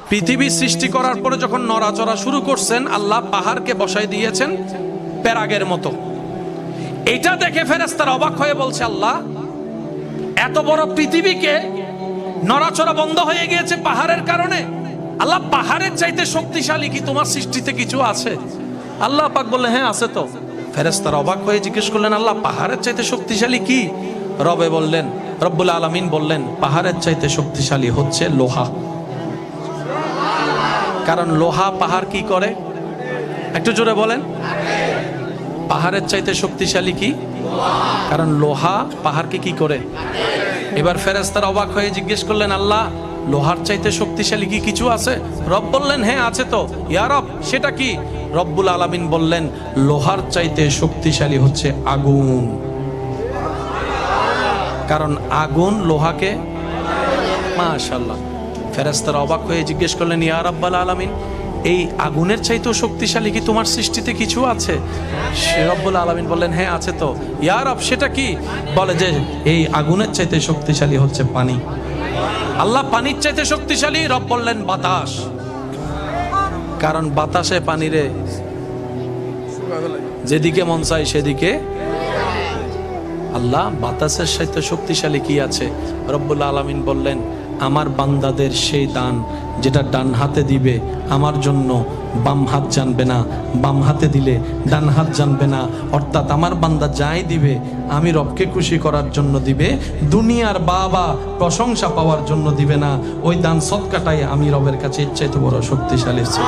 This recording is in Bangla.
পৃথিবী সৃষ্টি করার পরে যখন নড়াচড়া শুরু করছেন, আল্লাহ পাহাড়কে বসাই দিয়েছেন প্যারাগের মতো। এটা দেখে ফেরেশতারা অবাক হয়ে বলছে, আল্লাহ, এত বড় পৃথিবীকে নড়াচড়া বন্ধ হয়ে গিয়েছে পাহাড়ের কারণে। আল্লাহ, পাহাড়ের চাইতে শক্তিশালী কি তোমার সৃষ্টিতে কিছু আছে? আল্লাহ পাক বললেন, হ্যাঁ আছে তো। ফেরেশতারা অবাক হয়ে জিজ্ঞেস করলেন, আল্লাহ, পাহাড়ের চাইতে শক্তিশালী কি? রবে বললেন, রব্বুল আলামিন বললেন, পাহাড়ের চাইতে শক্তিশালী হচ্ছে লোহা। কারণ লোহা পাহাড় কি করে? একটু জোরে বলেন। পাহাড়ের চাইতে শক্তিশালী কি? কারণ লোহা পাহাড়কে কি করে? এবার ফেরেশতারা অবাক হয়ে জিজ্ঞেস করলেন, আল্লাহ, লোহার চাইতে শক্তিশালী কি কিছু আছে? রব বললেন, হ্যাঁ আছে তো। ইয়া রব, সেটা কি? রব্বুল আলামিন বললেন, লোহার চাইতে শক্তিশালী হচ্ছে আগুন। কারণ আগুন লোহাকে, মাশাআল্লাহ। ফেরেশতারা অবাক হয়ে জিজ্ঞেস করলেন, ইয়া রাব্বাল আলামিন, এই আগুনের চাইতেও শক্তিশালী কি তোমার সৃষ্টিতে কিছু আছে? সে রব্বুল আলামিন বললেন, হ্যাঁ আছে তো। ইয়া রব, সেটা কি? বলে যে এই আগুনের চাইতে শক্তিশালী হচ্ছে পানি। আল্লাহ, পানির চাইতে শক্তিশালী? রব বললেন, বাতাস। কারণ বাতাসে পানিরে যেদিকে মন চায় সেদিকে। আল্লাহ, বাতাসের সাথে শক্তিশালী কি আছে? রব্বুল আলামিন বললেন, আমার বান্দাদের সেই দান যেটা ডান হাতে দিবে আমার জন্য বাম হাত জানবে না, বাম হাতে দিলে ডান হাত জানবে না। অর্থাৎ আমার বান্দা যাই দিবে আমি রবকে খুশি করার জন্য দিবে, দুনিয়ার বাবা প্রশংসা পাওয়ার জন্য দিবে না। ওই দান সদকাটাই আমি রবের কাছে ইচ্ছাইতে বড় শক্তিশালী ছিল।